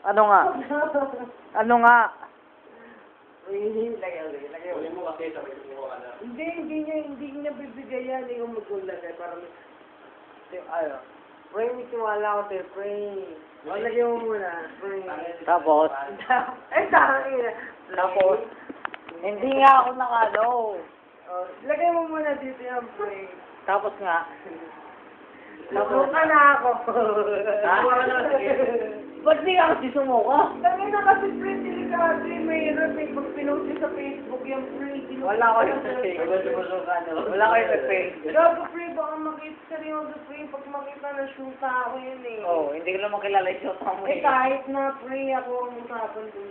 Ano nga? Ano nga? Lagay. Uli mo kasi sabay kumuha ka na. Hindi niya bibigay yan. Yung maglagay para ayaw. Pray, tiwala ko tayo, pray. Lagyan mo muna, pray. Tapos? Tapos? Hindi nga ako nakano. Lagay mo muna dito yung pray. Tapos nga. Sumuka na ako. Ha? Ba't di ka kasi sumuka? Lagay na kasi pray, delikado eh. Mayroon eh. Pag pinost niyo sa Facebook yung pray. Wala ko yung pray. Wala ko yung pray. Gago pray, baka makita seryoso pray. Pag makita na shoota ako yun eh. Oh, hindi ko naman kilala yung shot mo Eh eh. kahit na pray ako ang usapan dun.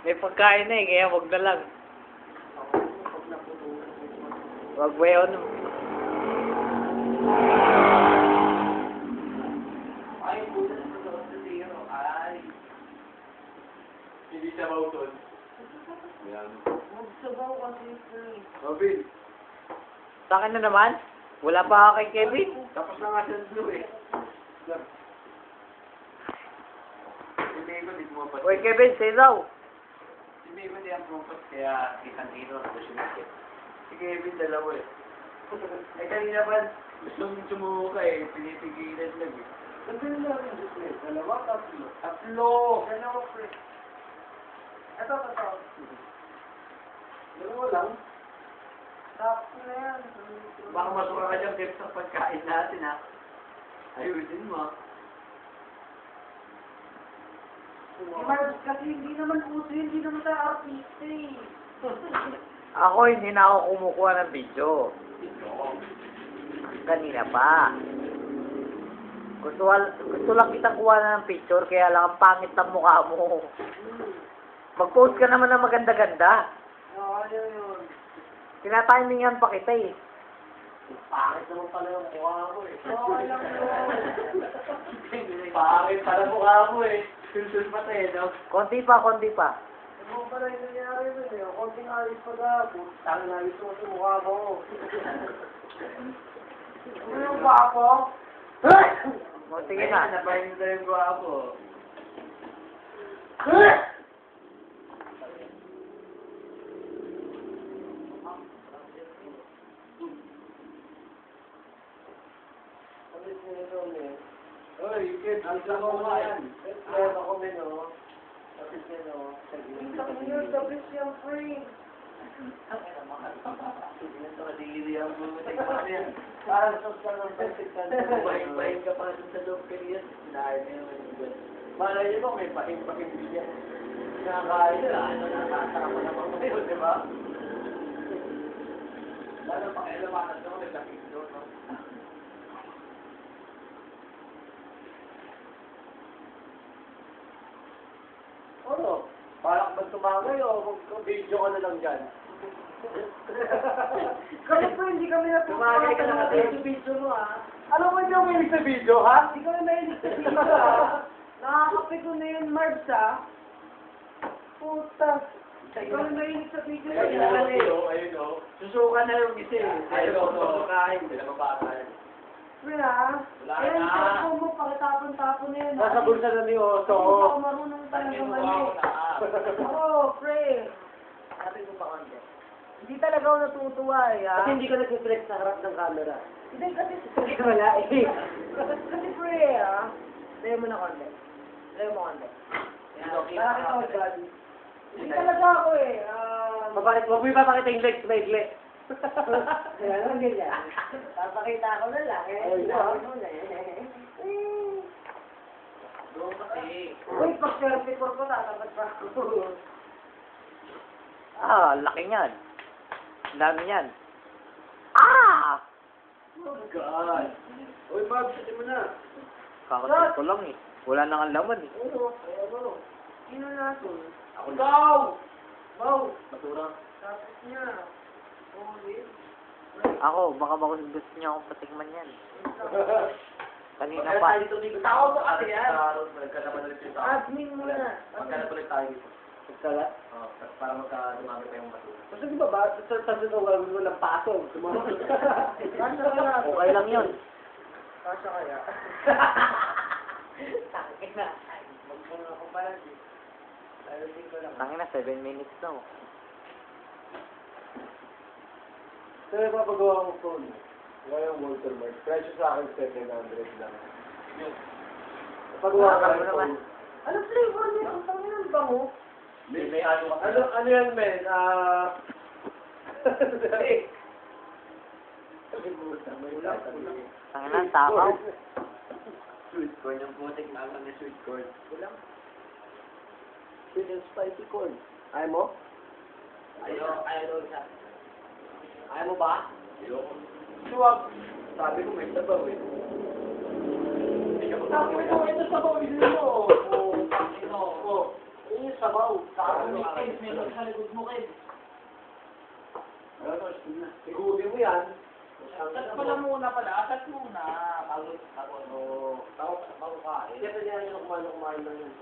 May pagkain na eh, kaya wag na lang. Wag ba yun? Hindi siya mautol. Yan. Magsabaw kasi pray. Robin, Sa akin na naman? Wala pa ako kay Kevin? tapos na nga siya dito eh. Si Mayo di pumapat. Uy, Kevin, say daw. Si Mayo di ang pumapat kaya kitang dito na siya nakit. Si Kevin dalawa eh. Eh kanina ba gusto mong sumuka eh, pinipigilan lang eh. Sabihin na rin dito eh. Dalawa, tatlo. Tatlo! Dalawa pray. Ito. Dalawa lang. Tapos na yan. Baka masuka ka dyan Kev, sa pagkain natin ha. Ayusin mo. Mark, kasi hindi naman puso, hindi naman tayo artista eh. Ako, hindi na ako kumukuha ng video. Kanina pa. Gusto lang kitang kuha na ng picture, kaya lang ang pangit ng mukha mo. Mag-post ka naman ng maganda-ganda. Oo, yun. Tinatimingan pa kita eh. Pangit naman pala yung mukha mo eh. Oo, alam mo. Pangit pala mukha mo eh. Sulsul pa tayo, no? Konti pa. Ano pala yung nangyari nun eh? Konting alis pa ka. Putang na alis mo sa mukha mo. Ano yung gwapo? O, sige na. Napahin na yung gwapo. Alis mo nito eh. Oy, Kev, ang mo nga yan. Meron ako meno. Tapos meno. Ang yun, tapos yung free. Ito kadiri ang bumutik pa yan. Parang sa ng pagsikan. Bahin ka pa sa loob kanya. Dahil na naman yung malay mo, may pahin-pahin siya. Nakakain na, nakakasama naman mo yun, di ba? Lalo pakialamanan mo, nagkakit doon, no? Ano? Parang ba tumangay o video ka na lang dyan? Kami po hindi kami Tumangay ka na kasi. sa video mo ha. Alam mo niyo may sa video, ha? Hindi kami mahilig sa video ha. Nakakapi ko na yun, Marbs ha. Puta. Hindi kami mahilig sa video Kaya na ginagawa yun. ko, ayun o. Susuka na yung isa eh. Ayun o, susukahin. Hindi na mapatay. Pre ha. Wala Kaya yung na. cellphone mo, pakitapon-tapon na yun ha. Nasa bulsa na ni Otto. Hindi ako marunong talaga Tanggin mo mali. ako na. Oo, pre. Sabi ko pa konti. Hindi talaga ako natutuwa eh ha. Kasi hindi ka nag-flex sa harap ng camera. Hindi kasi Wala eh. Kasi pre, ah. Layo mo na konti. Layo mo konti. Bakit ako dyan? Hindi talaga ako eh. Huwag mo ipapakita yung legs, may legs. Kaya lang ganyan. Papakita ko na lang eh. Ay, Sabi mo na eh. Doon kasi. Uy, pag 34 ko, tatapat pa ako. Ah, laki niyan. Dami niyan. Ah! Oh God. Uy, Bob, sabi mo na. Kakatot ko lang eh. Wala nang ang laman eh. Oo, kaya mo. Sino natin? Ako daw! Wow! Matura. Tapos niya. Holy. Ako, baka gusto niya akong patikman yan. Kanina Magkano pa. tayo dito dito? Tao ba kasi yan? Magkano ba ulit yung tao? Admin muna. Magkano ulit tayo dito? Magkala? Oo, para magka-dumami tayong matura. Kasi di ba ba, sa tabi ko gagawin mo ng pasong. Ano ka na? Okay lang yun. Kasha kaya? Tangin na. Magmuna ako pala. Ayusin ko lang. Tangin na, 7 minutes na. Oh. Sir, papagawa ko phone. Ngayong watermark. Presyo sa akin 700 lang. Papagawa ko Ano ng naman? phone. Ano flavor niya? Ang tangin ang bango. May ano ka. Ano yan, men? Tangin na, takaw. Sweet corn yung putik naman ni sweet corn. Sweet and spicy corn. Ayaw mo? Ayaw siya. Ayaw mo ba? Ayoko. Suwag. Sabi ko may sabaw eh. Hindi ka Ito sabaw, hindi mo. Oo. Yun yung sabaw. Igubi mo yan. Atat muna. Bago kain. Kaya niya yung kumain ng yan.